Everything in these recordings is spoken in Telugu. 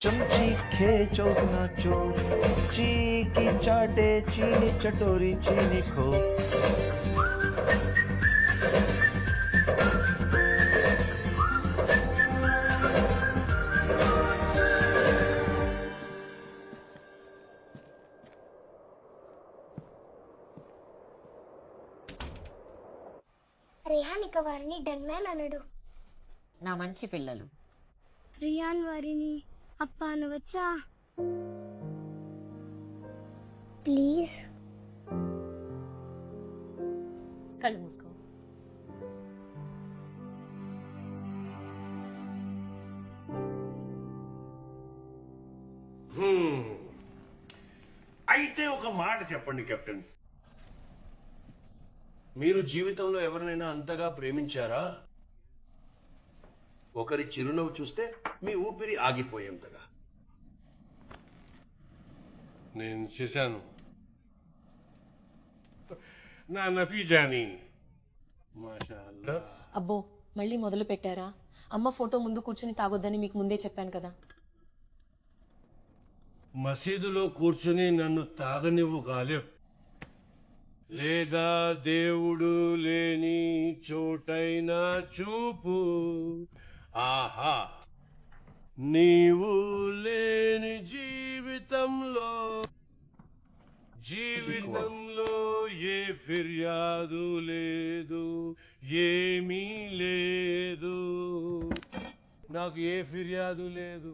चमची खे चौक ना चोर ची की चाटे चीनी चटोरी चीनी खो రేహాన్ ఇక వారిని డన్మ్యాన్ అనడు. నా మంచి పిల్లలు. రియాన్ వారిని అప్ప అనవచ్చా? ప్లీజ్. కళ్ళు మూసుకో. అయితే ఒక మాట చెప్పండి కెప్టెన్, మీరు జీవితంలో ఎవరినైనా అంతగా ప్రేమించారా? ఒకరి చిరునవ్వు చూస్తే మీ ఊపిరి ఆగిపోయేంతగా. నేను చేశాను నా నఫీజాని. మాషాఅల్లా. అబ్బో మళ్ళీ మొదలు పెట్టారా? అమ్మ ఫోటో ముందు కూర్చుని తాగొద్దని మీకు ముందే చెప్పాను కదా. మసీదులో కూర్చుని నన్ను తాగనివ్వు కాలేవు, లేదా దేవుడు లేని చోటైనా చూపు. ఆహా, నీవు లేని జీవితంలో ఏ ఫిర్యాదు లేదు, ఏమీ లేదు, నాకు ఏ ఫిర్యాదు లేదు.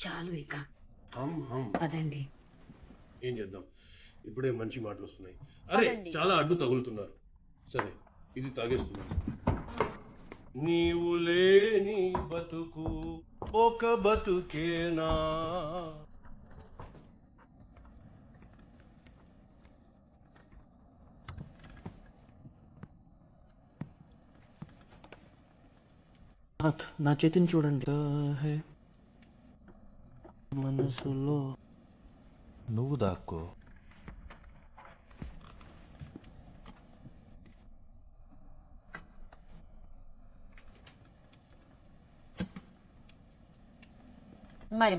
చాలు ఇక హమ్ హమ్ పదండి. ఏం చేద్దాం, ఇప్పుడే మంచి మాటలు వస్తున్నాయి. అరే పదండి. చాలా అడ్డు తగులుతున్నారు. సరే ఇది తాగేస్తున్నాను. నీవు లేని బతుకు ఒక బతుకేనా, నా చేతిని చూడండి. మనసులో నువ్వు దాక్కో. మరి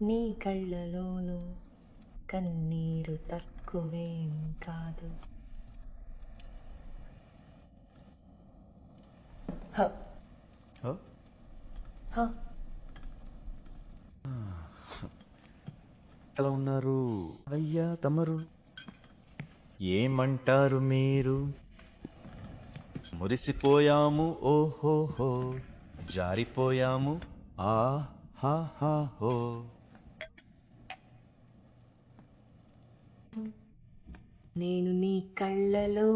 నీ కళ్ళలోను కన్నీరు తక్కువేం కాదు. హ. హ. ఎలా ఉన్నారు అయ్యా తమరు? ఏమంటారు మీరు? మురిసిపోయాము ఓహోహో, జారిపోయాము ఆహాహో. నేను నీ కళ్ళలో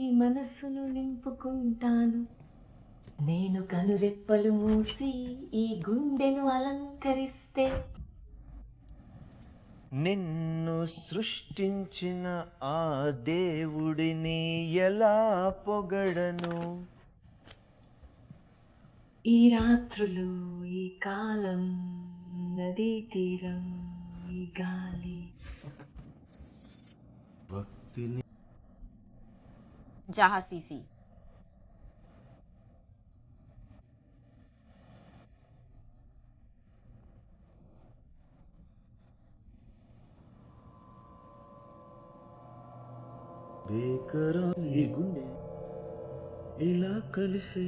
ఈ మనసును నింపుకుంటాను. నేను కనురెప్పలు మూసి ఈ గుండెను అలంకరిస్తే నిన్ను సృష్టించిన ఆ దేవుడిని ఎలా పొగడను? ఈ రాత్రులు, ఈ కాలం, నదీ తీరం, ఈ గాలి. భక్తిని జహా సీసీ. బేకరాలి గుండె ఇలా కలిసే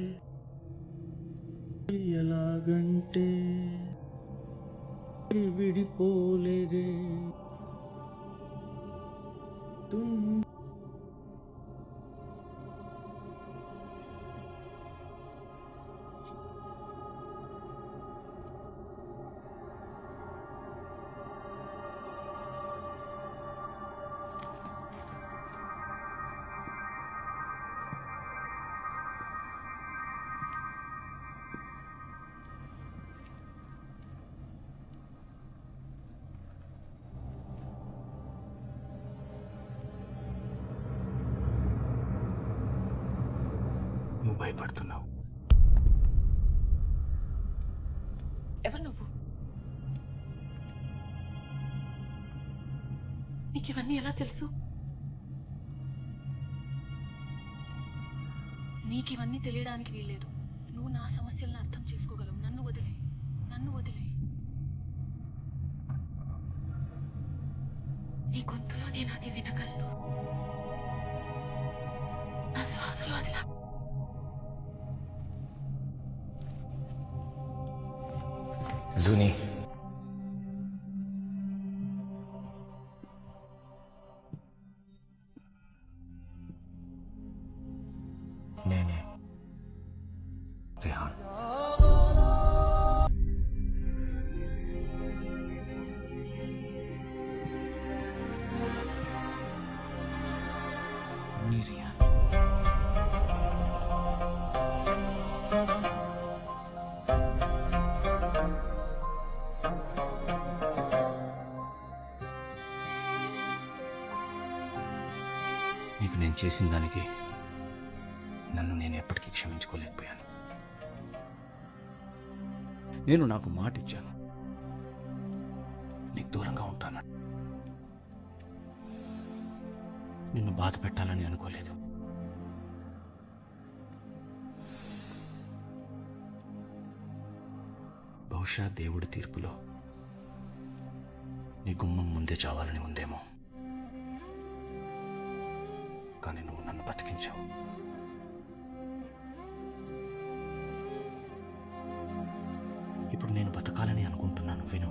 ఎలాగంటే విడిపోలేదే. నువ్వు భయపడుతున్నావు. ఎవరు నువ్వు? నీకు ఇవన్నీ ఎలా తెలుసు? నీకు ఇవన్నీ తెలియడానికి వీల్లేదు. నువ్వు నా సమస్యలను అర్థం చేసుకోగలవు. నన్ను వదిలే, నన్ను వదిలే. నీ గొంతులో నేను అది వినగలను. నా శ్వాసలో అది నా జూని, నేనే రేహాన్. నీ రేహాన్. నీకు నేను చేసిన దానికి నన్ను నేను ఎప్పటికీ క్షమించుకోలేకపోయాను. నేను నాకు మాట ఇచ్చాను, నీకు దూరంగా ఉంటాను. నిన్ను బాధ పెట్టాలని అనుకోలేదు. బహుశా దేవుడి తీర్పులో నీ గుమ్మం ముందే చావాలని ఉందేమో, కానీ నువ్వు నన్ను బతికించావు. ఇప్పుడు నేను బతకాలని అనుకుంటున్నాను. విను,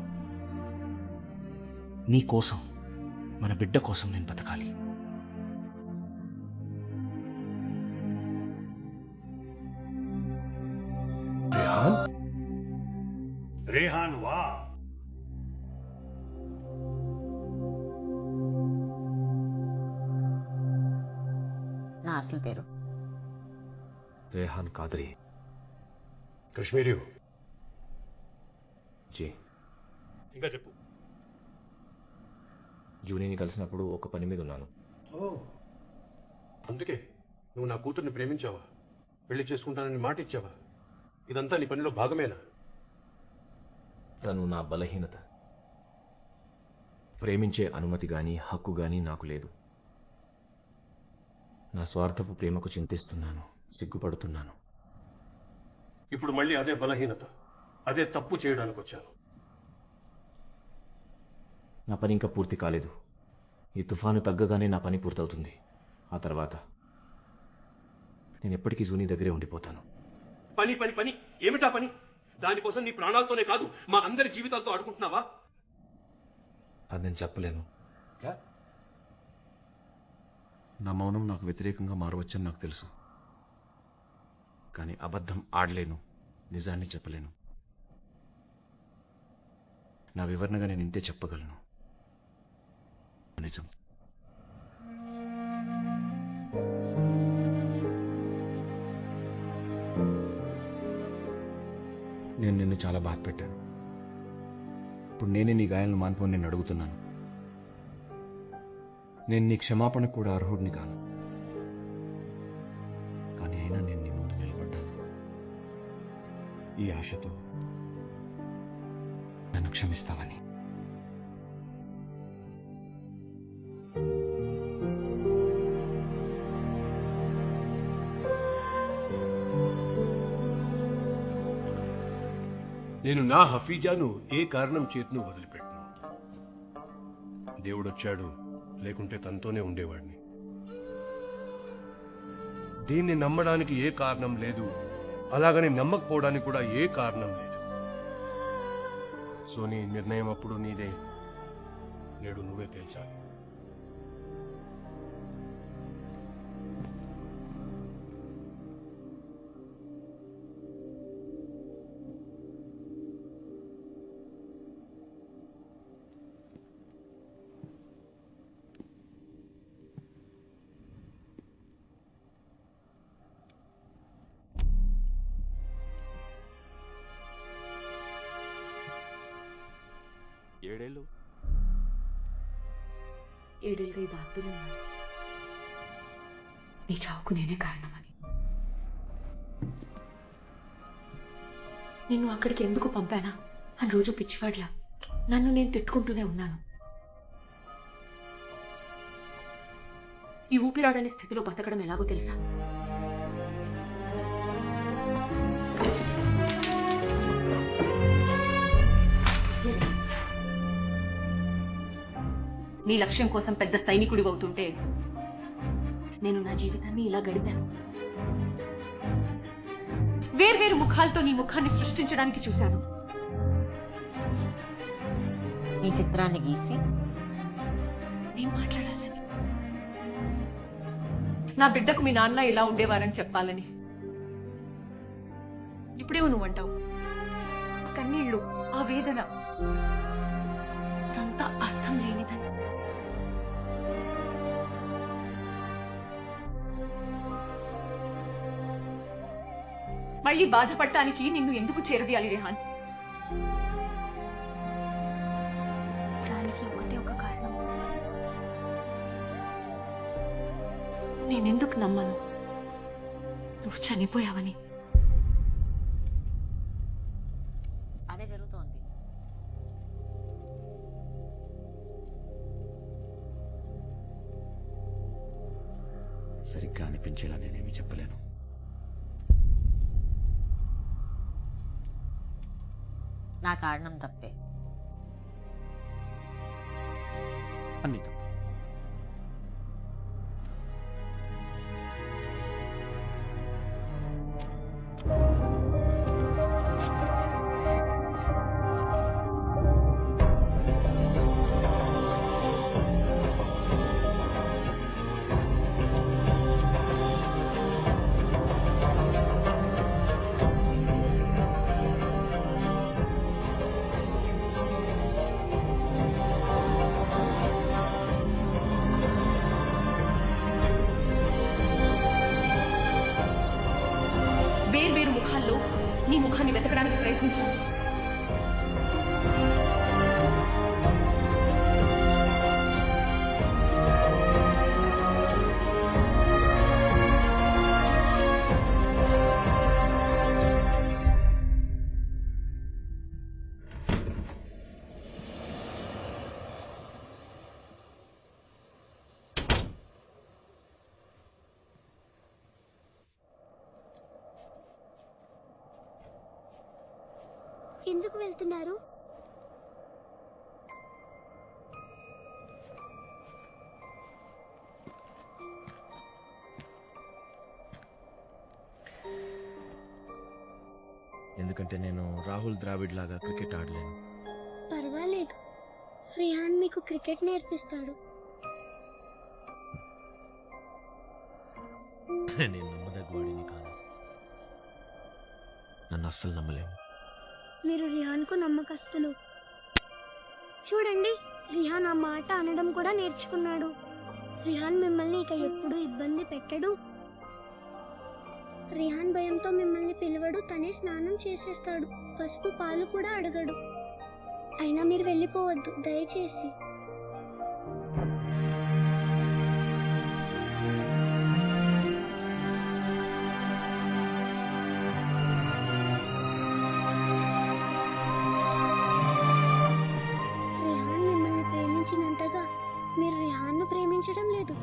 నీ కోసం, మన బిడ్డ కోసం నేను బతకాలి. రేహాన్, రేహాన్ వా. నా అసలు పేరు రేహాన్ కాదరి. కశ్మీరీ జీ. ఇంకా చెప్పు. జూనీని కలిసినప్పుడు ఒక పని మీద ఉన్నాను. ఓ, అందుకే నువ్వు నా కూతుర్ని ప్రేమించావా, పెళ్లి చేసుకుంటానని మాట ఇచ్చావా? ఇదంతా నీ పనిలో భాగమేనా? తను నా బలహీనత. ప్రేమించే అనుమతి గాని హక్కు గాని నాకు లేదు. నా స్వార్థపు ప్రేమకు చింతిస్తున్నాను, సిగ్గుపడుతున్నాను. ఇప్పుడు మళ్ళీ అదే బలహీనత, అదే తప్పు చేయడానికి వచ్చాను. నా పని ఇంకా పూర్తి కాలేదు. ఈ తుఫాను తగ్గగానే నా పని పూర్తవుతుంది. ఆ తర్వాత నేను ఎప్పటికీ జూనీ దగ్గరే ఉండిపోతాను. పని పని పని ఏమిటా పని? దానికోసం నీ ప్రాణాలతోనే కాదు, మా అందరి జీవితాలతో ఆడుకుంటున్నావా? అది నేను చెప్పలేను. నా మౌనం నాకు వ్యతిరేకంగా మారవచ్చని నాకు తెలుసు, కానీ అబద్ధం ఆడలేను, నిజాన్ని చెప్పలేను. నా వివరణగా నేను ఇంతే చెప్పగలను, నిజం. నేను నిన్ను చాలా బాధ పెట్టాను. ఇప్పుడు నేనే నీ గాయాలను మాన్పోని నేను అడుగుతున్నాను. నేను నీ క్షమాపణ కూడా అర్హుడిని కాను, కానీ అయినా నేను నీ ముందు నిలబడ్డాను ఈ ఆశతో నన్ను క్షమిస్తావని. నేను నా హఫీజాను ఏ కారణం చేతును వదిలిపెట్టను. దేవుడొచ్చాడు, లేకుంటే తనతోనే ఉండేవాడిని. దీన్ని నమ్మడానికి ఏ కారణం లేదు, అలాగని నమ్మకపోవడానికి కూడా ఏ కారణం లేదు. సో నీ నిర్ణయం అప్పుడు నీదే, నేడు నువ్వే తేల్చాలి. ఏడేళ్ళుగా ఈ బాధతోనే ఉన్నాను. నీ చావుకు నేనే కారణమని. నిన్ను అక్కడికి ఎందుకు పంపానా అని రోజు పిచ్చివాడ్లా నన్ను నేను తిట్టుకుంటూనే ఉన్నాను. ఈ ఊపిరాడని స్థితిలో బతకడం ఎలాగో తెలుసా? నీ లక్ష్యం కోసం పెద్ద సైనికుడి అవుతుంటే నేను నా జీవితాన్ని ఇలా గడిపాను. వేర్వేరు ముఖాలతో నీ ముఖాన్ని సృష్టించడానికి చూశాను. నీ చిత్రాన్ని గీసి నేను మాట్లాడాలని, నా బిడ్డకు మీ నాన్న ఇలా ఉండేవారని చెప్పాలని. ఇప్పుడేమో నువ్వంటావు, కన్నీళ్ళు, ఆ వేదన అంతా అర్థం లేనిదని. మళ్ళీ బాధపడటానికి నిన్ను ఎందుకు చేరదీయాలి రెహాన్? దానికి ఒకటే ఒక కారణం. నేనెందుకు నమ్మను నువ్వు చనిపోయావని. అదే జరుగుతోంది. సరిగ్గా అనిపించేలా నేనేమి చెప్పలేను. నా కారణం తప్పే. అన్ని తప్పు. వేర్వేరు ముఖాల్లో నీ ముఖాన్ని వెతకడానికి ప్రయత్నించాను. ఎందుకు వెళ్తున్నారు? ఎందుకంటే నేను రాహుల్ ద్రావిడ్ లాగా క్రికెట్ ఆడలేను. పర్వాలేదు, రిహాన్ మీకు క్రికెట్ నేర్పిస్తాడు. నేను నమ్మదగ్గవాడిని కాదు. నన్ను అస్సలు నమ్మలేము. మీరు రిహాన్కు నమ్మకస్తులు. చూడండి, రిహాన్ ఆ మాట అనడం కూడా నేర్చుకున్నాడు. రిహాన్ మిమ్మల్ని ఇక ఎప్పుడూ ఇబ్బంది పెట్టడు. రిహాన్ భయంతో మిమ్మల్ని పిలవడు, తనే స్నానం చేసేస్తాడు. పసుపు పాలు కూడా అడగడు. అయినా మీరు వెళ్ళిపోవద్దు దయచేసి. రిహాన్ మిమ్మల్ని ప్రేమించినంతగా మీరు రిహాన్ను ప్రేమించడం లేదు.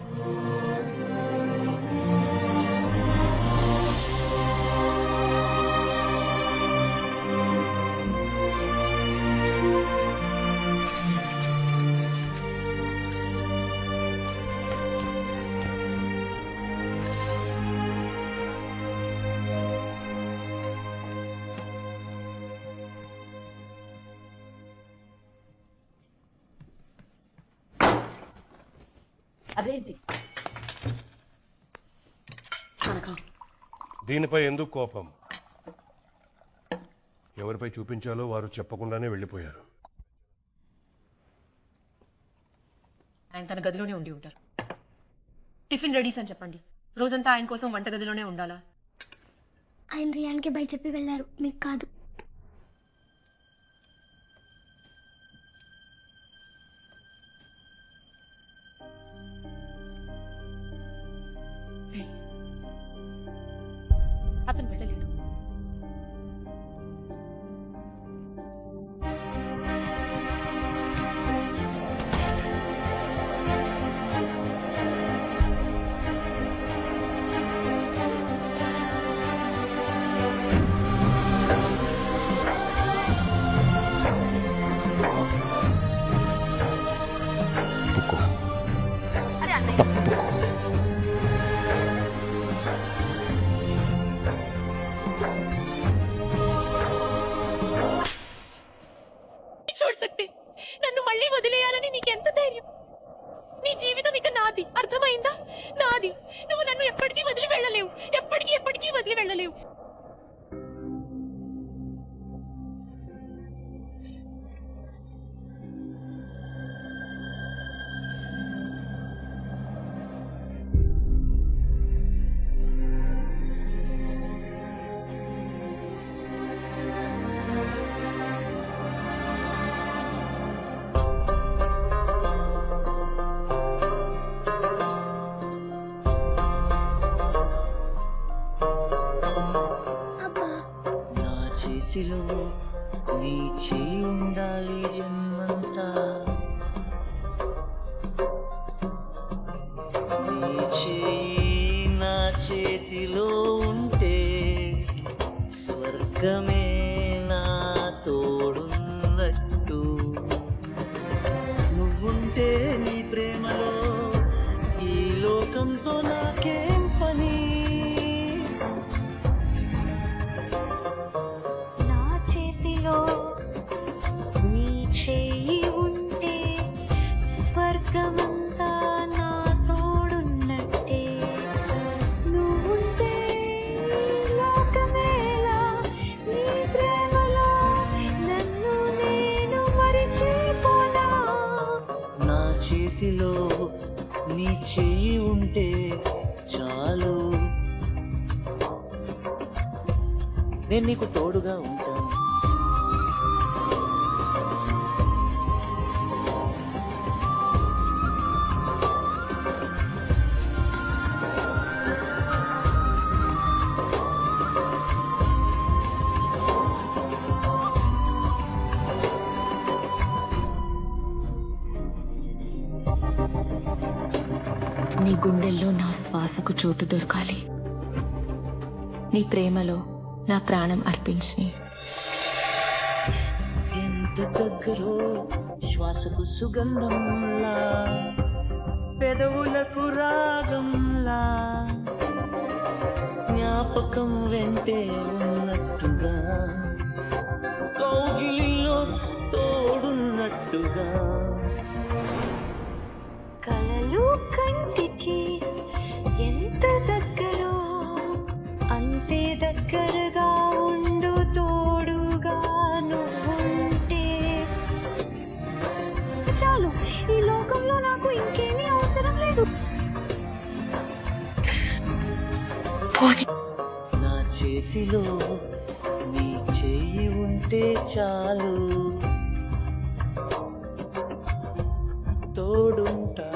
అదేంటి దీనిపై ఎందుకు కోపం? ఎవరిపై చూపించాలో వారు చెప్పకుండానే వెళ్ళిపోయారు. ఆయన తన గదిలోనే ఉండి ఉంటారు. టిఫిన్ రెడీస్ అని చెప్పండి. రోజంతా ఆయన కోసం వంటగదిలోనే ఉండాలా? ఆయన రియాన్కి బై చెప్పి వెళ్ళారు, మీకు కాదు. అతను వెళ్ళలేడు. Buko. నాది, అర్థమైందా? నాది. నువ్వు నన్ను ఎప్పటికీ వదిలి వెళ్ళలేవు, ఎప్పటికీ వదిలి వెళ్ళలేవు. అబ్బా, నా చేతిలో నీ చేయి ఉండాలి జన్మంతా, నీ చేయి నా చేతిలో ఉంటే స్వర్గమే నా తోడున్నట్టు, నువ్వుంటే నీ ప్రేమలో ఈ లోకంతో నాకేం పని. నా చేతిలో నీ చెయ్యి ఉంటే స్వర్గమంతా నా తోడున్నట్టే, నువ్వుంటే లోకమేలా నీ ప్రేమలో నన్ను నేను మరిచిపోనా. నా చేతిలో నీ చెయ్యి ఉంటే చాలు, నేను నీకు తోడుగా ఉంటాను. నీ గుండెల్లో నా శ్వాసకు చోటు దొరకాలి, నీ ప్రేమలో నా ప్రాణం అర్పించి. ఎంత దగ్గరో శ్వాసకు సుగంధంలా, పెదవులకు రాగంలా, జ్ఞాపకం వెంటే ఉన్నట్టుగా, కౌగిలిలో తోడున్నట్టుగా. కలలు కంటికి ఎంత దగ్గరో అంతే దగ్గరగా ఉండు తోడుగా నువ్వుంటే చాలు. ఈ లోకంలో నాకు ఇంకేమీ అవసరం లేదు. నా చేతిలో నీ చెయ్యి ఉంటే చాలు, తోడుంటా.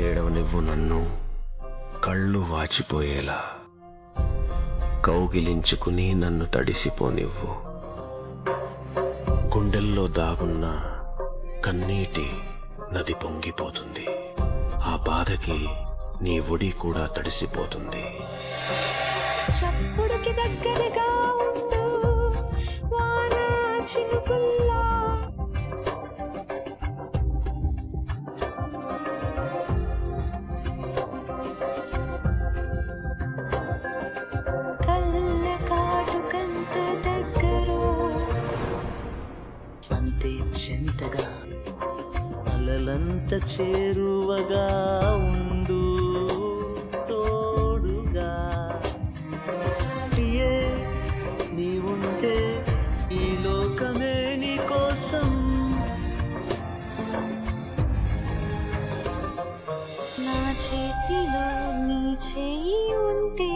ఏడవనివ్వు నన్ను కళ్ళు వాచిపోయేలా, కౌగిలించుకుని నన్ను తడిసిపోనివ్వు. గుండెల్లో దాగున్న కన్నీటి నది పొంగిపోతుంది, ఆ బాధకి నీ ఒడి కూడా తడిసిపోతుంది. చప్పుడుకి దగ్గరగా ఉండు వాన చినుకుల్లా, కళ్ళ కాటుకంత దగ్గరో అంతే చెంతగా, అలలంత చేరువగా ఉండు తోడుగా. ప్రియే నీవుంటే ఈ లోకమే నీ కోసం, నా చేతిలో నీ చెయ్యి ఉంటే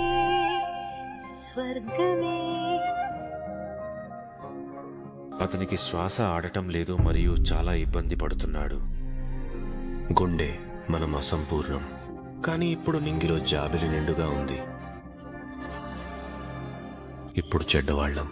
స్వర్గమే. అతనికి శ్వాస ఆడటం లేదు మరియు చాలా ఇబ్బంది పడుతున్నాడు. గుండె మనం అసంపూర్ణం, కానీ ఇప్పుడు నింగిలో జాబిలి నిండుగా ఉంది. ఇప్పుడు చెడ్డవాళ్ళం.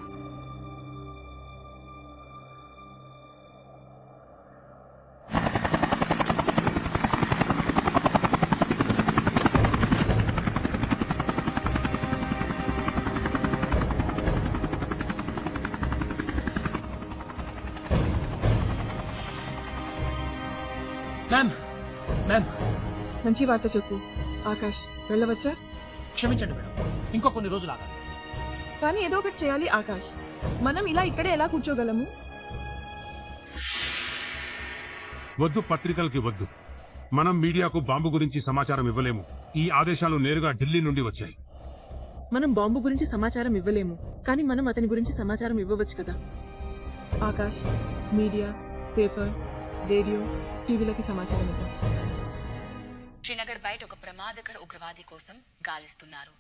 మ్యామ్ మ్యామ్ మంచి వార్త చెప్పు. ఆకాష్ వెళ్ళవచ్చా? క్షమించండి మేడం, ఇంకో కొన్ని రోజులు ఆగాలి. కానీ ఏదో ఒకటి చేయాలి ఆకాష్. మనం ఇలా ఇక్కడే ఎలా కూర్చోగలము? వద్దు, పత్రికలకి వద్దు. మనం మీడియాకు బాంబు గురించి సమాచారం ఇవ్వలేము. ఈ ఆదేశాలు నేరుగా ఢిల్లీ నుండి వచ్చాయి. మనం బాంబు గురించి సమాచారం ఇవ్వలేము, కానీ మనం అతని గురించి సమాచారం ఇవ్వవచ్చు కదా. ఆకాష్, మీడియా, పేపర్, రేడియో, టీవీలకి సమాచారం ఇద్దాం. శ్రీనగర్ బయట ఒక ప్రమాదకర ఉగ్రవాది కోసం గాలిస్తున్నారు.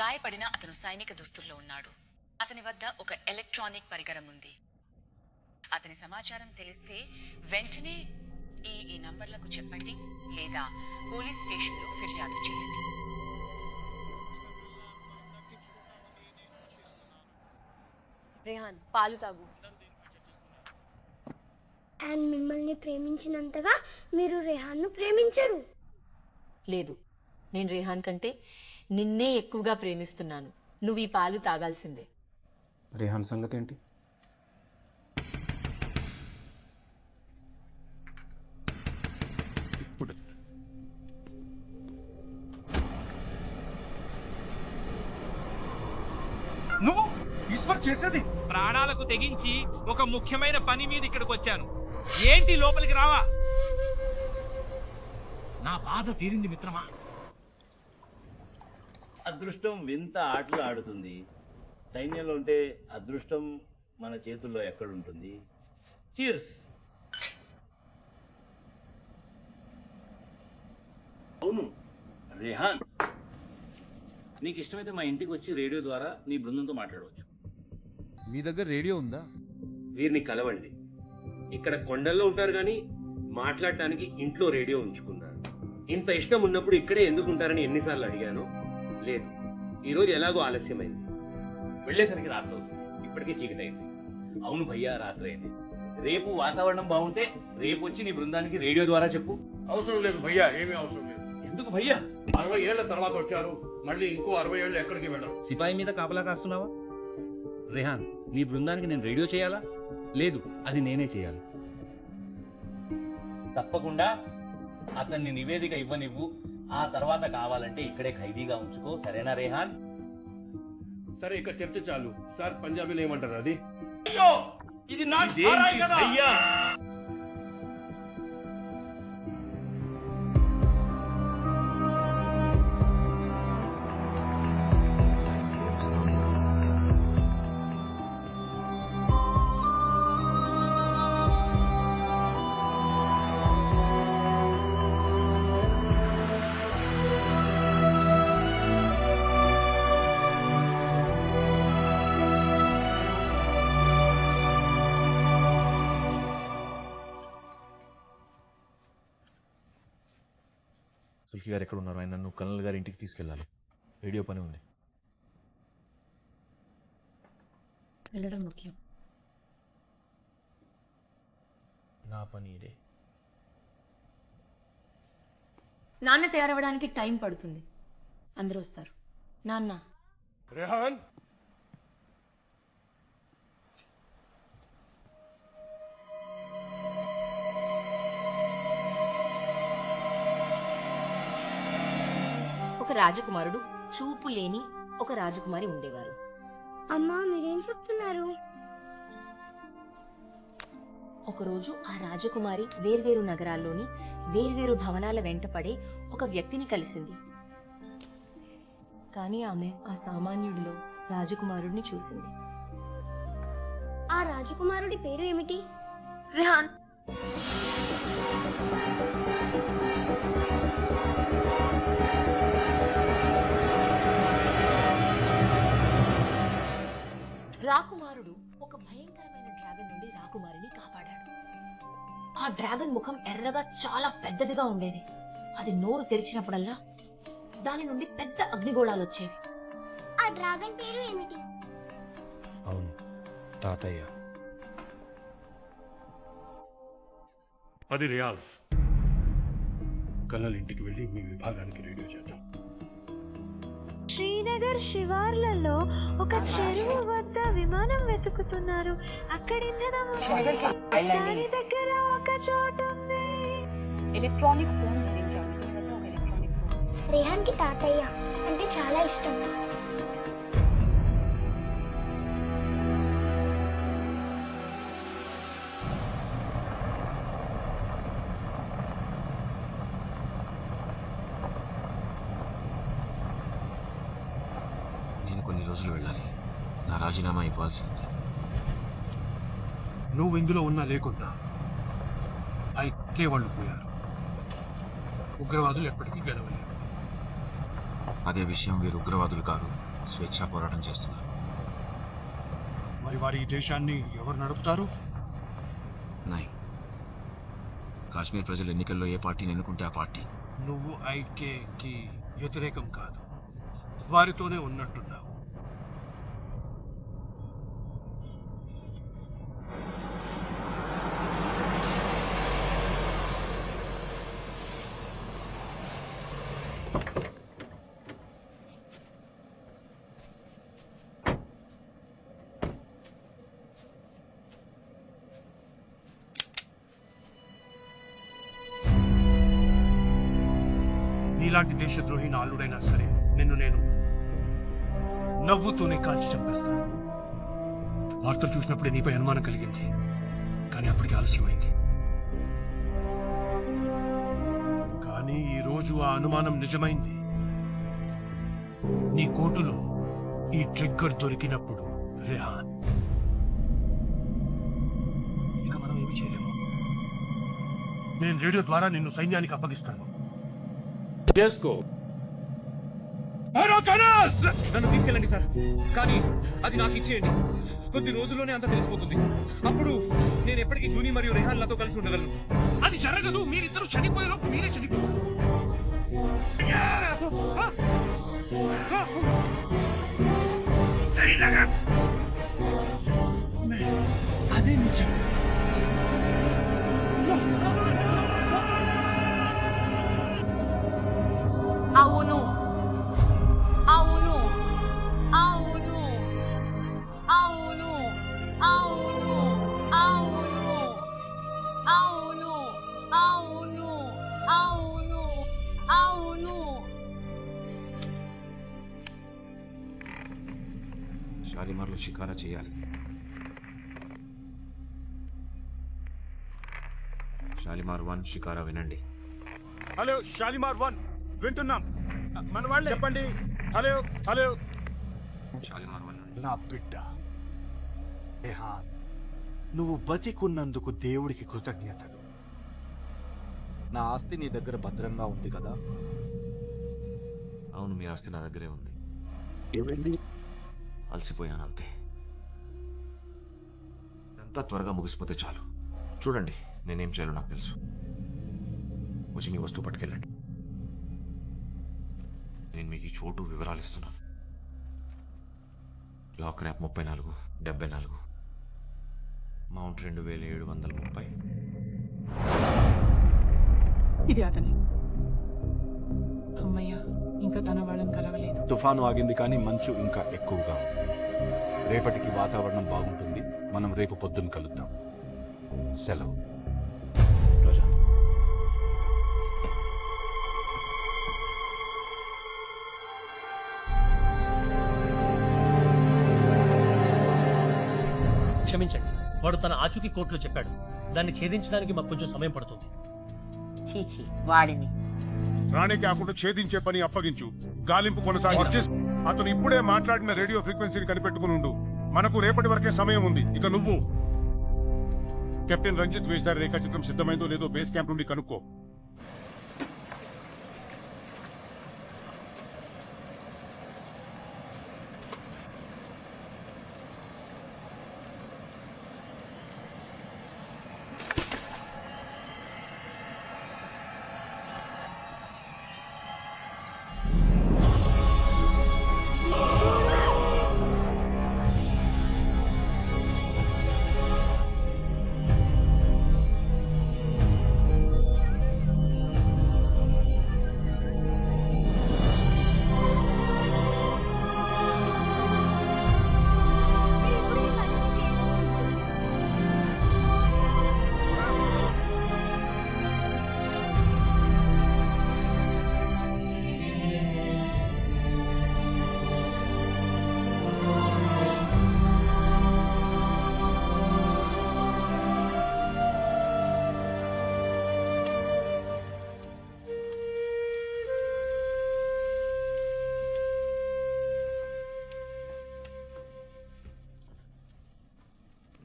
గాయపడిన అతను సైనిక దుస్తుల్లో ఉన్నాడు. అతని వద్ద ఒక ఎలక్ట్రానిక్ పరికరం ఉంది. అతని సమాచారం తెలిస్తే వెంటనే ఈ నంబర్లకు చెప్పండి, లేదా పోలీస్ స్టేషన్లో ఫిర్యాదు చేయండి. రేహాన్, పాలు తాగు. అండ్ మిమ్మల్ని ప్రేమించినంతగా మీరు రేహాన్ను ప్రేమించరు. లేదు, నేను రేహాన్ కంటే నిన్నే ఎక్కువగా ప్రేమిస్తున్నాను. నువ్వు ఈ పాలు తాగాల్సిందే. రేహాన్ సంగతి ఏంటి? నువ్వు ఈశ్వర్ చేసేది? ప్రాణాలకు తెగించి ఒక ముఖ్యమైన పని మీద ఇక్కడికి వచ్చాను. ఏంటి లోపలికి రావా? నా బాధ తీరింది మిత్రమా. అదృష్టం వింత ఆటలు ఆడుతుంది. సైన్యంలో ఉంటే అదృష్టం మన చేతుల్లో ఎక్కడుంటుంది? చీర్స్. అవును రేహాన్, నీకు ఇష్టమైతే మా ఇంటికి వచ్చి రేడియో ద్వారా నీ బృందంతో మాట్లాడవచ్చు. మీ దగ్గర రేడియో ఉందా? వీరిని కలవండి. ఇక్కడ కొండల్లో ఉంటారు కానీ మాట్లాడటానికి ఇంట్లో రేడియో ఉంచుకున్నారు. ఇంత ఇష్టం ఉన్నప్పుడు ఇక్కడే ఎందుకు ఉంటారని ఎన్నిసార్లు అడిగాను. లేదు, ఈరోజు ఎలాగో ఆలస్యమైంది. వెళ్ళేసరికి రాత్రి అవుతుంది. ఇప్పటికే చీకటైంది. అవును భయ్యా, రాత్రి అయింది. రేపు వాతావరణం బాగుంటే రేపు వచ్చి నీ బృందానికి రేడియో ద్వారా చెప్పు. అవసరం లేదు భయ్యా, ఏమీ అవసరం లేదు. ఎందుకు భయ్యా? 60 ఏళ్ల తర్వాత వచ్చారు, మళ్ళీ ఇంకో 60 ఏళ్ళు ఎక్కడికి వెళ్ళరు. సిపాయి మీద కాపలా కాస్తున్నావా? రేహాన్, నీ బృందానికి నేను రేడియో చేయాలా? లేదు, అది నేనే చేయాలి. తప్పకుండా అతన్ని నివేదిక ఇవ్వనివ్వు. ఆ తర్వాత కావాలంటే ఇక్కడే ఖైదీగా ఉంచుకో. సరేనా రేహాన్? సరే, ఇక్కడ చర్చ చాలు. సార్ పంజాబీలో ఏమంటారు అది? ఇది నా సారాయి కదా. అయ్యా, సుల్కి గారు ఎక్కడ ఉన్నారు? ఆయన నన్ను కల్నల్ గారి ఇంటికి తీసుకెళ్ళాలి. రేడియో పని ఉంది. వెళ్ళడం ముఖ్యం. నా పని ఇదే. నాన్న తయారవడానికి టైం పడుతుంది. అందరూ వస్తారు. నాన్న, రేహాన్, ఒక రాజకుమారుడు, చూపు లేని ఒక రాజకుమారి ఉండేవారు. అమ్మా, మీరేం చెప్తున్నారు? ఒకరోజు ఆ రాజకుమారి వేర్వేరు నగరాల్లోని వేర్వేరు భవనాల వెంటపడే ఒక వ్యక్తిని కలిసింది. కానీ ఆమె ఆ సామాన్యుడిలో రాజకుమారుడిని చూసింది. ఆ రాజకుమారుడి పేరు ఏమిటి? రేహాన్. రాకుమారుడు ఒక భయంకరమైన డ్రాగన్ నుండి రాకుమారిని కాపాడాడు. ఆ డ్రాగన్ ముఖం ఎర్రగా చాలా పెద్దదిగా ఉండేది. అది నోరు తెరిచినప్పుడల్లా దాని నుండి పెద్ద అగ్నిగోళాలు వచ్చేవి. ఆ డ్రాగన్ పేరు ఏమిటి? అవును, తాతయ్య. 10 రియాల్స్. కల్నల్ ఇంటికి వెళ్ళి మీ విభాగానికి రేడియో చేద్దాం. శ్రీనగర్ శివార్లలో ఒక చెరువు వద్ద విమానం వెతుకుతున్నారు. అక్కడ ఇంధనం ఉంది. దాని దగ్గర ఒక చోటు ఉంది. ఎలక్ట్రానిక్ ఫోన్ ధరించాడు. ఇతని వద్ద ఒక ఎలక్ట్రానిక్ ఫోన్. రేహాన్కి తాతయ్య అంటే చాలా ఇష్టం. నేను కొన్ని రోజులు వెళ్ళాలి. నా రాజీనామా ఇవ్వాల్సింది. నువ్వు ఇందులో ఉన్నా లేకున్నా ఐకే వాళ్ళు పోయారు. ఉగ్రవాదులు ఎప్పటికీ గెలవలేరు. అదే విషయం వీరు ఉగ్రవాదులు కాదు, స్వేచ్ఛా పోరాటం చేస్తున్నారు. మరి వారి ఈ దేశాన్ని ఎవరు నడుపుతారు? నాయ్, కాశ్మీర్ ప్రజలు ఎన్నికల్లో ఏ పార్టీని ఎన్నుకుంటే ఆ పార్టీ. నువ్వు ఐకేకి వ్యతిరేకం కాదు, వారితోనే ఉన్నట్టున్నావు. నీలాంటి దేశద్రోహి నా అల్లుడైనా సరే నిన్ను నేను నవ్వుతూనే కాల్చి చంపేస్తాను. వార్తలు చూసినప్పుడే నీపై అనుమానం కలిగింది, కానీ అప్పటికి ఆలస్యమైంది. కానీ ఈ రోజు ఆ అనుమానం నిజమైంది. నీ కోటులో ఈ ట్రిగ్గర్ దొరికినప్పుడు రెహాన్, ఇక మనం ఏమి చేయలేము. నేను రేడియో ద్వారా నిన్ను సైన్యానికి అప్పగిస్తాను. నన్ను తీసుకెళ్ళండి సార్, కానీ అది నాకు ఇచ్చేయండి. కొద్ది రోజుల్లోనే అంతా తెలిసిపోతుంది. అప్పుడు నేను ఎప్పటికీ జూని మరియు రెహాన్లతో కలిసి ఉండగలను. అది జరగదు. మీరిద్దరూ చనిపోయేలోపు మీరే చనిపోతారు. అదే నిజం. అవును అవును అవును అవును అవును అవును అవును అవును అవును అవును. షాలిమార్లో షికారా చేయాలి. షాలిమార్ 1 షికారా వినండి. హలో షాలిమార్ 1 వింటున్నాం. మన వాళ్ళు చెప్పండి. Hello hello Shalimar 1. నా బిడ్డ రెహాన్, నువ్వు బతికున్నందుకు దేవుడికి కృతజ్ఞతలు. నా ఆస్తి నీ దగ్గర భద్రంగా ఉంది కదా? అవును, మీ ఆస్తి నా దగ్గరే ఉంది. అలసిపోయాను అంతే. ఇదంతా త్వరగా ముగిసిపోతే చాలు. చూడండి, నేనేం చేయాలో నాకు తెలుసు. వచ్చి మీ వస్తువు పట్టుకెళ్ళండి. నేను మీకు ఈ చోటు వివరాలు ఇస్తున్నాను. లాక్ ర్యాప్ 34, 74, మౌంట్ 2730. ఇది అతనే. అమ్మయ్య, ఇంకా తన వాళ్ళని కలవలేదు. తుఫాను ఆగింది, కానీ మంచు ఇంకా ఎక్కువగా ఉంది. రేపటికి వాతావరణం బాగుంటుంది. మనం రేపు పొద్దున్న కలుద్దాం. సెలవు. క్షమించండి, వాడు తన ఆచూకీ కోర్టులో చెప్పాడు. దాన్ని ఛేదించడానికి మాకు కొంచెం సమయం పడుతుంది. చీచి, వాడిని రాణి కాకుండా ఛేదించే పని అప్పగించు. గాలింపు కొనసాగించు. అతను ఇప్పుడే మాట్లాడిన రేడియో ఫ్రీక్వెన్సీని కనిపెట్టుకుని ఉండు. మనకు రేపటి వరకే సమయం ఉంది. ఇక నువ్వు కెప్టెన్ రంజిత్ వేష్దారి రేఖాచిత్రం సిద్ధమైందో లేదో బేస్ క్యాంప్ నుండి కనుక్కో.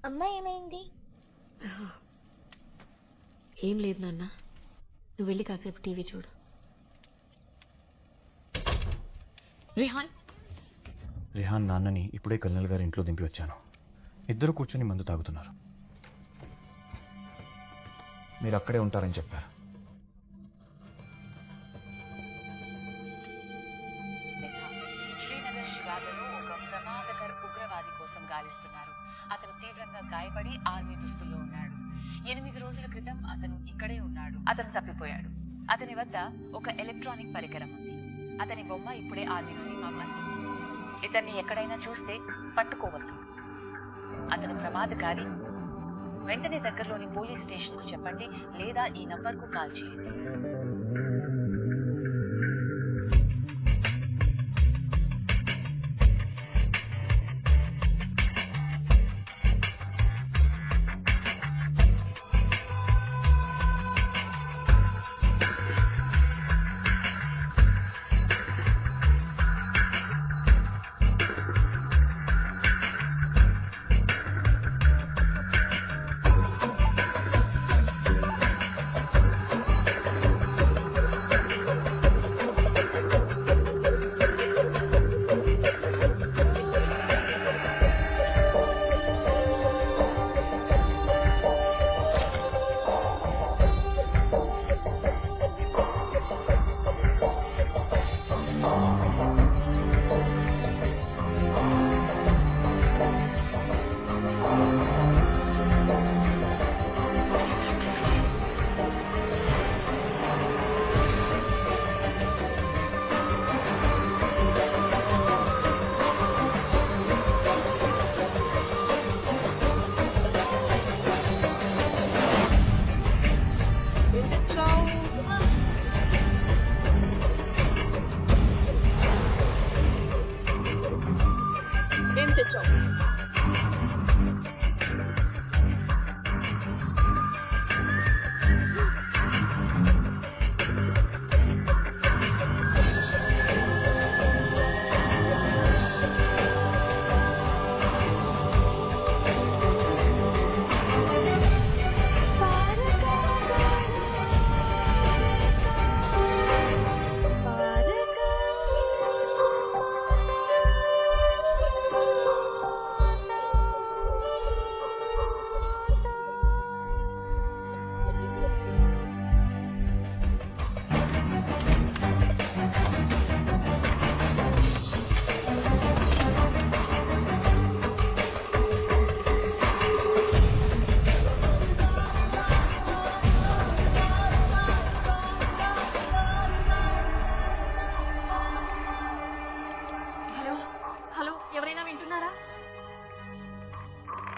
అమ్మ ఏమైంది? ఏం లేదు నాన్న, నువ్వు వెళ్ళి కాసేపు టీవీ చూడు. రిహాన్ నాన్నని ఇప్పుడే కల్నల్ గారి ఇంట్లో దింపి వచ్చాను. ఇద్దరు కూర్చుని మందు తాగుతున్నారు. మీరు అక్కడే ఉంటారని చెప్పారు. శ్రీనగర్ శివార్లలో ఒక ప్రమాదకర ఉగ్రవాది కోసం గాలిస్తున్నారు. అతను తీవ్రంగా గాయపడి ఆర్మీ దుస్తుల్లో ఉన్నాడు. 8 రోజుల క్రితం అతను ఇక్కడే ఉన్నాడు. అతను తప్పిపోయాడు. అతని వద్ద ఒక ఎలక్ట్రానిక్ పరికరం ఉంది. అతని బొమ్మ ఇప్పుడే ఆర్మీ నుండి మాకు అందింది. ఇతన్ని ఎక్కడైనా చూస్తే పట్టుకోవద్దు. అతను ప్రమాదకారి. వెంటనే దగ్గరలోని పోలీస్ స్టేషన్ కు చెప్పండి లేదా ఈ నంబర్ కు కాల్ చేయండి.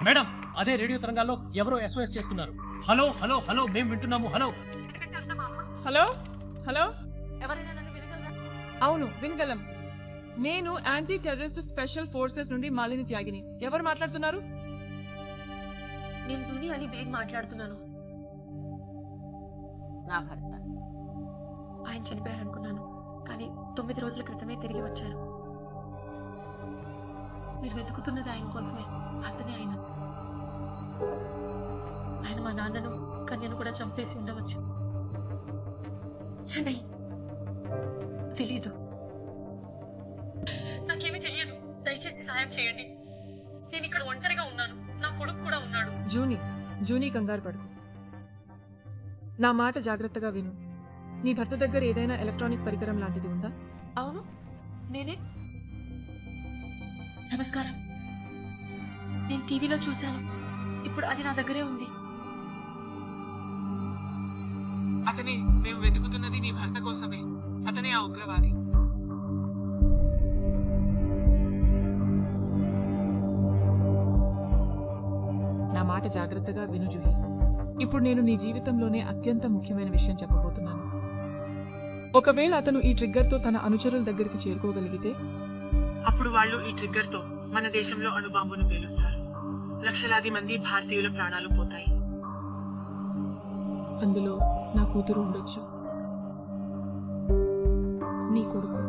మేడం, అదే రేడియో తరంగాల్లో ఎవరో SOS చేస్తున్నారు. హలో హలో హలో, మేము వింటున్నాము. హలో హలో హలో, అవును వినగలం. నేను యాంటీ టెర్రరిస్ట్ స్పెషల్ ఫోర్సెస్ నుండి మాలిని త్యాగిని. ఎవరు మాట్లాడుతున్నారు? నేను సుని అలీ బేగ్ మాట్లాడుతున్నాను. నా భర్త. ఆయన చనిపోయారు అనుకున్నాను, కానీ 9 రోజుల క్రితమే తిరిగి వచ్చారు. మీరు వెతుకుతున్నది ఆయన కోసమే. అతనే ఆయన. ఆయన మా నాన్నను కన్యను కూడా చంపేసి ఉండవచ్చు. తెలీదు, నాకేమీ తెలియదు. దయచేసి సాయం చేయండి. నేను ఇక్కడ ఒంటరిగా ఉన్నాను. నా కొడుకు కూడా ఉన్నాడు. జూనీ కంగారు పడుకు. నా మాట జాగ్రత్తగా విను. నీ భర్త దగ్గర ఏదైనా ఎలక్ట్రానిక్ పరికరం లాంటిది ఉందా? అవును, నేనే. నమస్కారం. నేను టీవీలో చూశాను. ఇప్పుడు అది నా దగ్గరే ఉంది. అతనే మేము వెతుకుతున్నది. నీ భర్త కోసమే. అతనే ఆ ఉగ్రవాది. నా మాట జాగ్రత్తగా విను జూహీ. ఇప్పుడు నేను నీ జీవితంలోనే అత్యంత ముఖ్యమైన విషయం చెప్పబోతున్నాను. ఒకవేళ అతను ఈ ట్రిగ్గర్తో తన అనుచరుల దగ్గరికి చేరుకోగలిగితే, అప్పుడు వాళ్ళు ఈ ట్రిగ్గర్తో మన దేశంలో అణుబాంబును పేలుస్తారు. లక్షలాది మంది భారతీయుల ప్రాణాలు పోతాయి. అందులో నా కూతురు ఉండొచ్చు, నీ కొడుకు.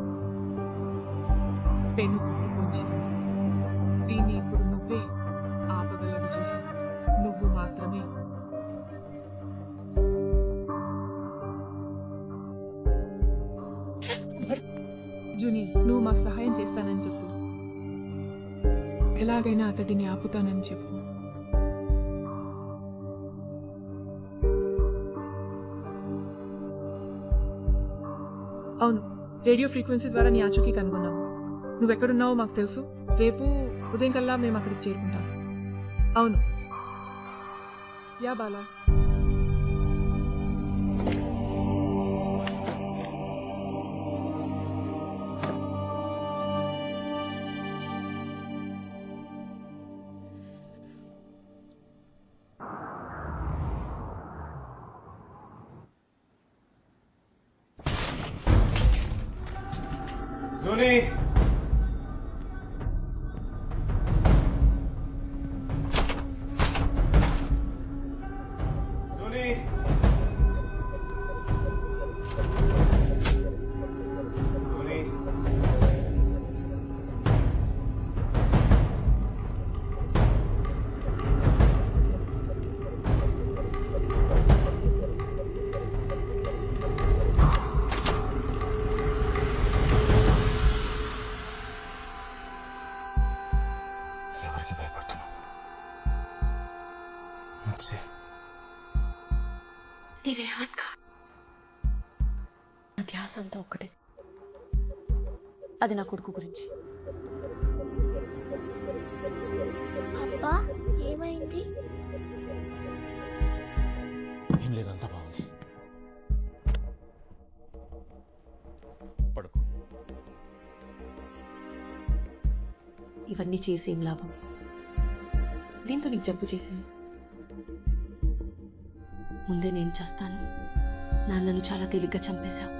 పెను గుర్తుకొచ్చి దీన్ని ఇప్పుడు నువ్వే ఆపగలవు జూహీ. జూని, నువ్వు మాకు సహాయం చేస్తానని చెప్పు. ఎలాగైనా అతడిని ఆపుతానని చెప్పు. అవును, రేడియో ఫ్రీక్వెన్సీ ద్వారా నీ ఆచూకీ కనుగొన్నావు. నువ్వెక్కడున్నావో మాకు తెలుసు. రేపు ఉదయం కల్లా మేము అక్కడికి చేరుకుంటాం. అవును. యా బాలా. జూనీ, జూనీ, జూనీ, ఎవరికి భయపడుతున్నావు? ముझसे నీ రేహాన్ కా నా ధ్యాస అంతా ఒక్కటే. అది నా కొడుకు గురించి. అబ్బా, ఏమైంది? ఏం లేదంతా బాగుంది. పడుకో. ఇవన్నీ చేసి ఏం లాభం? దీంతో నీకు జబ్బు చేసింది. ముందే నేను చేస్తాను. నాన్నను చాలా తేలిగ్గా చంపేశావు.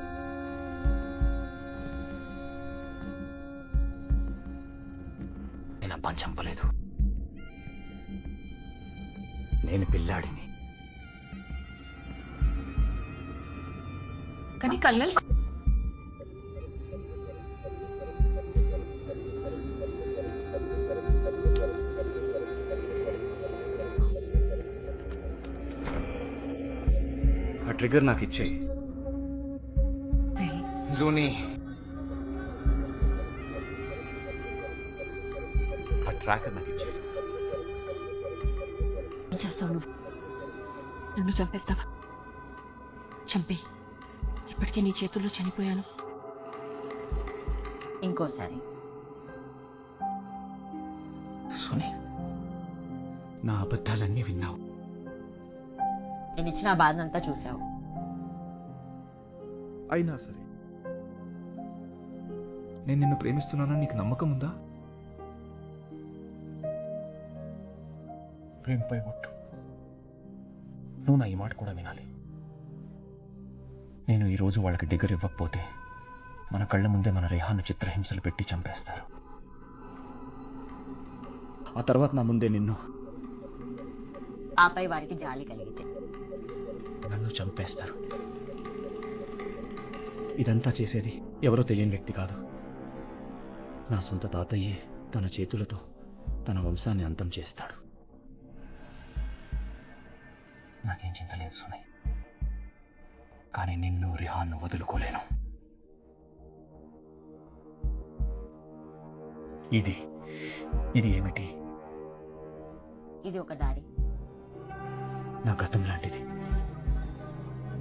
నేను అబ్బా చంపలేదు. నేను పిల్లాడిని. కానీ కల్నల్ ఆ ట్రిగ్గర్ నాకు ఇచ్చేయి. జూనీ, ఆ ట్రాకర్ నాకు ఇచ్చేయి. ఏం చేస్తావు నువ్వు? నన్ను చంపేస్తావా? చంపే. ఇప్పటికే నీ చేతుల్లో చనిపోయాను. ఇంకోసారి సోనీ, నా అబద్ధాలన్నీ విన్నావు. నేను ఇచ్చిన బాధనంతా చూసావు. అయినా సరే నేను నిన్ను ప్రేమిస్తున్నానని నీకు నమ్మకం ఉందా? ప్రేమపై ఒట్టు. నువ్వు నా ఈ మాట కూడా వినాలి. నేను ఈరోజు వాళ్ళకి డిగ్గర్ ఇవ్వకపోతే మన కళ్ళ ముందే మన రేహాను చిత్రహింసలు పెట్టి చంపేస్తారు. ఆ తర్వాత నా ముందే నిన్ను, ఆపై వారికి జాలి కలిగితే నన్ను చంపేస్తారు. ఇదంతా చేసేది ఎవరో తెలియని వ్యక్తి కాదు. నా సొంత తాతయ్యే తన చేతులతో తన వంశాన్ని అంతం చేస్తాడు. నాకేం చింత లేదు సోనీ. కానీ నిన్ను రిహాన్ను వదులుకోలేను. ఇది ఏమిటి? ఇది ఒక దారి. నా గతం లాంటిది.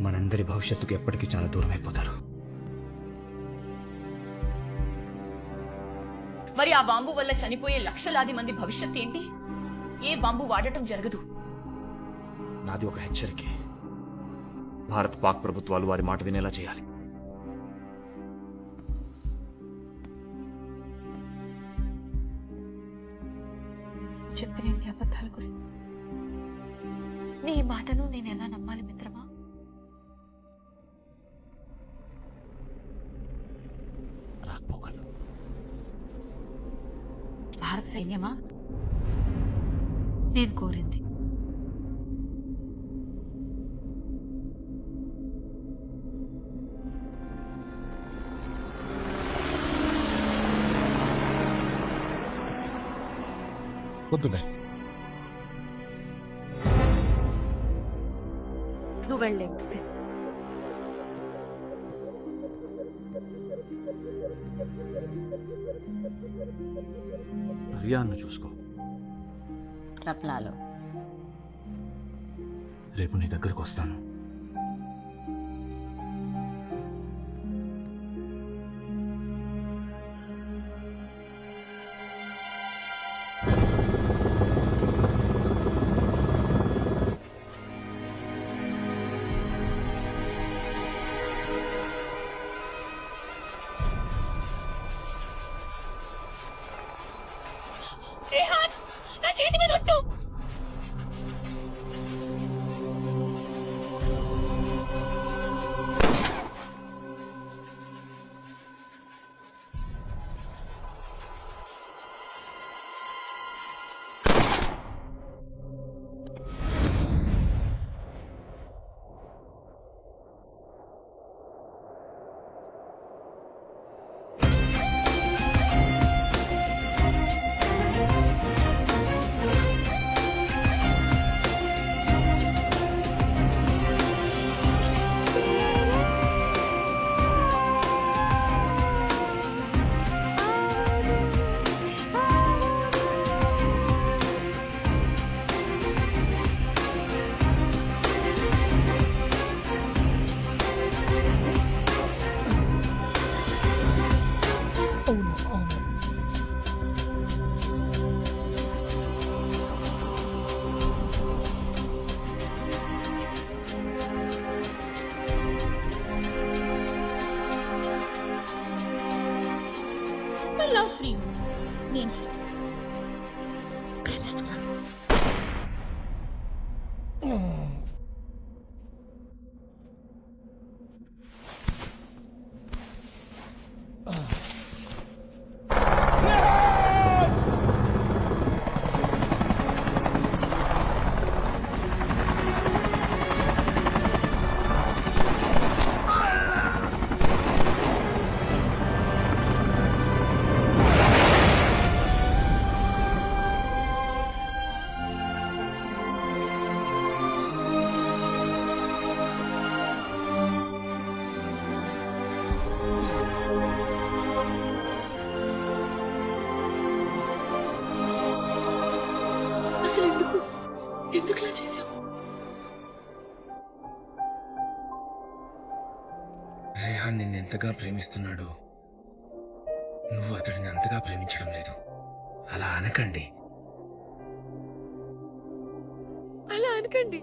మనందరి భవిష్యత్తుకు ఎప్పటికీ చాలా దూరం అయిపోతారు. మరి ఆ బాంబు వల్ల చనిపోయే లక్షలాది మంది భవిష్యత్తు ఏంటి? ఏ బాంబు వాడటం జరగదు. నాది ఒక హెచ్చరికే. భారత్ పాక్ ప్రభుత్వాలు వారి మాట వినేలా చేయాలి. చెప్పిన ఇన్ని అబద్ధాల గురించి నీ మాటను నేను ఎలా నమ్మాలి మిత్రమా? భారత సైన్యమా? నేను కోరింది వద్దులే. నువ్వు వెళ్ళే రియాన్ను చూసుకో. రప్లాలో రేపు నీ దగ్గరకు వస్తాను. రేహాన్, నా చేతి మీద ఒట్టు. లవ్ ఫ్రీ, నేను ఫ్రీ. ప్రేమిస్తున్నాను. అసలు ఎందుకులా చేశావు? రేహాన్ నిన్ను ఎంతగా ప్రేమిస్తున్నాడో నువ్వు అతడిని అంతగా ప్రేమించడం లేదు. అలా అనకండి. అలా అనకండి.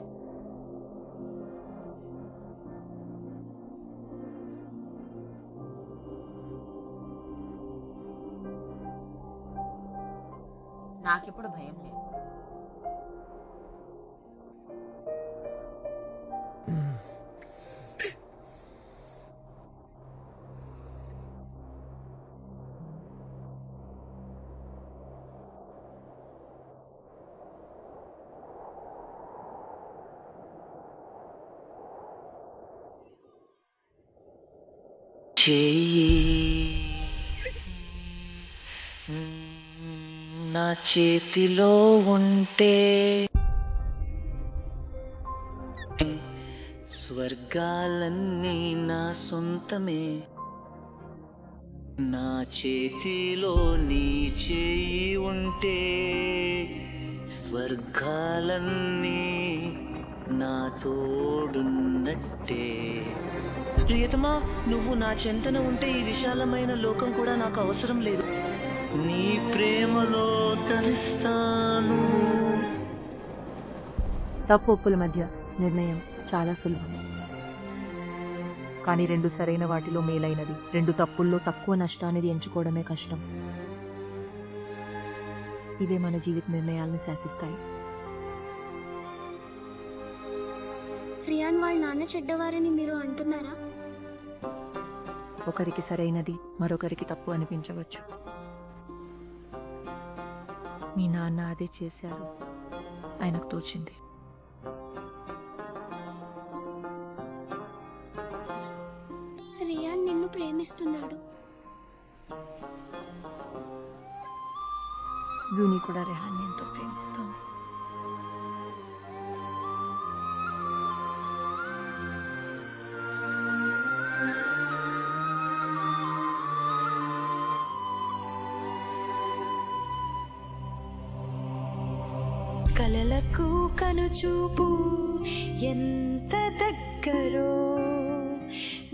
నాకెప్పుడు భయం లేదు. నా చేతిలో ఉంటే స్వర్గాలన్నీ నా సొంతమే. నా చేతిలో నీ చేయి ఉంటే స్వర్గాలన్నీ నా తోడున్నట్టే. ప్రియతమా, నువ్వు నా చెంతన ఉంటే ఈ విశాలమైన లోకం కూడా నాకు అవసరం లేదు. నీ ప్రేమలో తరిస్తాను. తప్పు ఒప్పుల మధ్య నిర్ణయం చాలా సులభం, కానీ రెండు సరైన వాటిలో మేలైనది, రెండు తప్పుల్లో తక్కువ నష్టాన్ని ఎంచుకోవడమే కష్టం. ఇవే మన జీవిత నిర్ణయాలను శాసిస్తాయి. రియాన్ వాళ్ళ నాన్న చెడ్డవారని మీరు అంటున్నారా? ఒకరికి సరైనది మరొకరికి తప్పు అనిపించవచ్చు. మీ నాన్న అదే చేశారు, ఆయనకు తోచింది. రియాన్ నిన్ను ప్రేమిస్తున్నాడు. జూనీ కూడా రెహాన్ని ఎంతో ప్రేమిస్తోంది. కలలకు కనుచూపు ఎంత దగ్గరో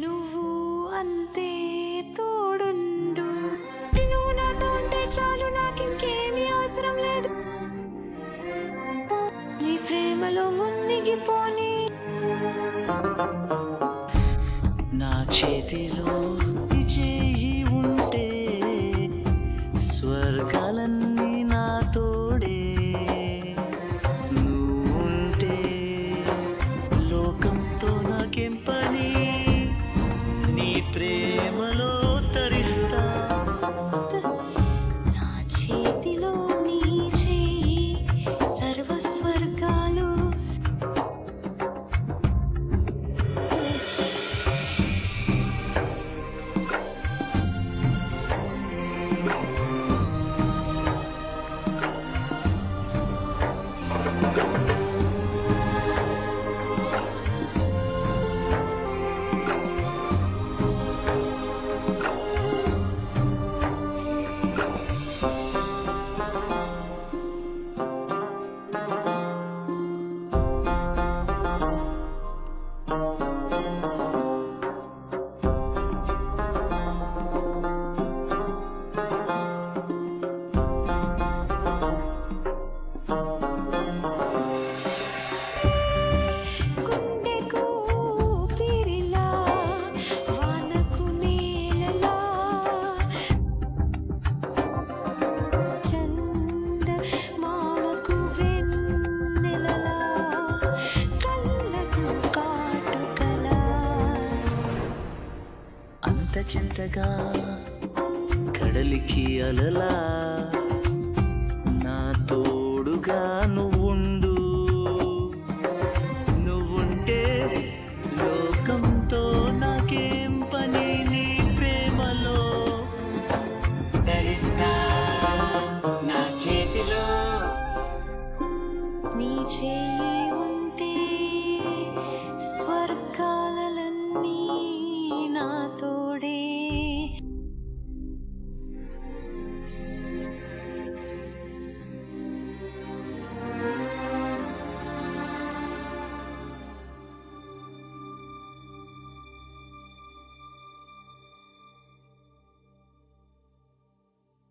నువ్వు అంతే తోడుండు. నువ్వు నాతో ఉంటే చాలు, నాకింకేమీ అవసరం లేదు. నీ ప్రేమలో మునిగిపోని. నా చేతిలో ఈ చేయి ఉంటే స్వర్గాలన్నీ నా తోడే. నువ్వుంటే లోకంతో నాకేం పని, నీ ప్రేమలో తరిస్తా. నా చేతిలో నీ చేయి సర్వస్వర్గాలు. చింతగా కడలికి అలలా నా తోడుగా నువ్వుండు. నువ్వుంటే లోకంతో నాకేం పని, నీ ప్రేమలో ధరిస్తా నా చేతిలో నీ చేయి